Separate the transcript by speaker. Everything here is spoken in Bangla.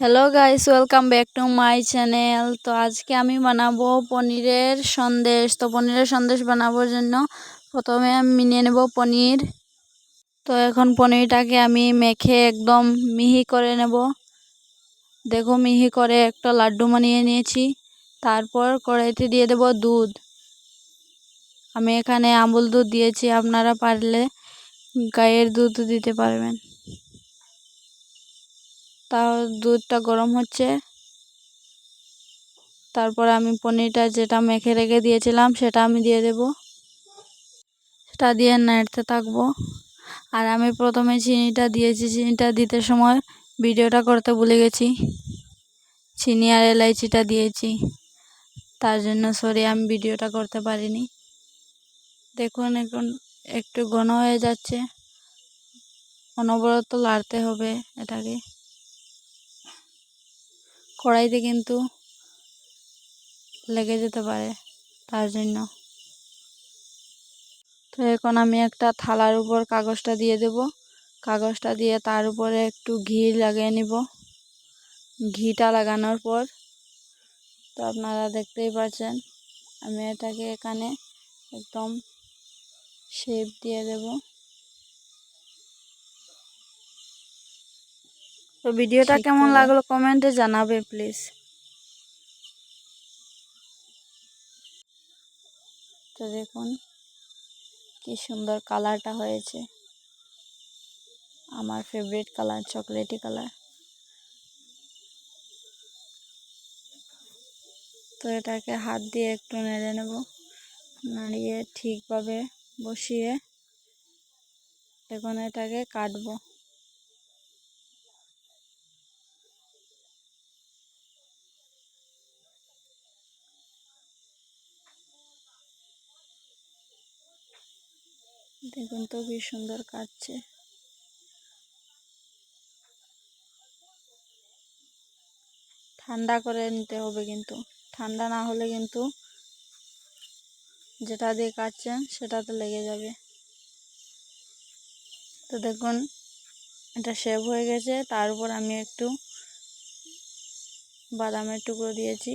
Speaker 1: Hello guys, welcome back to my channel. তো আজকে আমি বানাবো পনিরের সন্দেশ। তো পনিরের সন্দেশ বানাবোর জন্য প্রথমে আমি নিয়ে নেব পনির। তো এখন পনিরটাকে আমি মেখে একদম মিহি করে নেব। দেখো, মিহি করে একটা লাড্ডু বানিয়ে নিয়েছি। তারপর কড়াইতে দিয়ে দেব দুধ। আমি এখানে আমুল দুধ দিয়েছি, আপনারা পারলে গাইয়ের দুধ দিতে পারবেন। তাও দুধটা গরম হচ্ছে। তারপর আমি পনিরটা যেটা মেখে রেখে দিয়েছিলাম সেটা আমি দিয়ে দেব। সেটা দিয়ে নাড়তে থাকবো। আর আমি প্রথমে চিনিটা দিয়েছি, চিনিটা দিতে সময় ভিডিওটা করতে ভুলে গেছি। চিনি আর এলাইচিটা দিয়েছি, তার জন্য সরি, আমি ভিডিওটা করতে পারিনি। দেখুন এখন একটু ঘন হয়ে যাচ্ছে, অনবরত লাড়তে হবে এটাকে। কড়াইতে কিন্তু লেগে যেতে পারে, তার জন্য। তো এখন আমি একটা থালার উপর কাগজটা দিয়ে দেব। কাগজটা দিয়ে তার উপরে একটু ঘি লাগিয়ে নিব। ঘিটা লাগানোর পর তো আপনারা দেখতেই পাচ্ছেন, আমি এটাকে এখানে একদম শেপ দিয়ে দেব। তো ভিডিওটা কেমন লাগলো কমেন্টে জানাবে প্লিজ। তো দেখুন কি সুন্দর কালারটা হয়েছে, আমার ফেভারিট কালার, চকলেটি কালার। তো এটাকে হাত দিয়ে একটু নেড়ে নেব, নাড়িয়ে ঠিকভাবে বসিয়ে এখন এটাকে কাটবো। দেখুন তো কি সুন্দর কাটছে। ঠান্ডা করে নিতে হবে, কিন্তু ঠান্ডা না হলে কিন্তু যেটা দিয়ে কাটছেন সেটাতে লেগে যাবে। তো দেখুন এটা শেপ হয়ে গেছে। তার উপর আমি একটু বাদামের টুকরো দিয়েছি,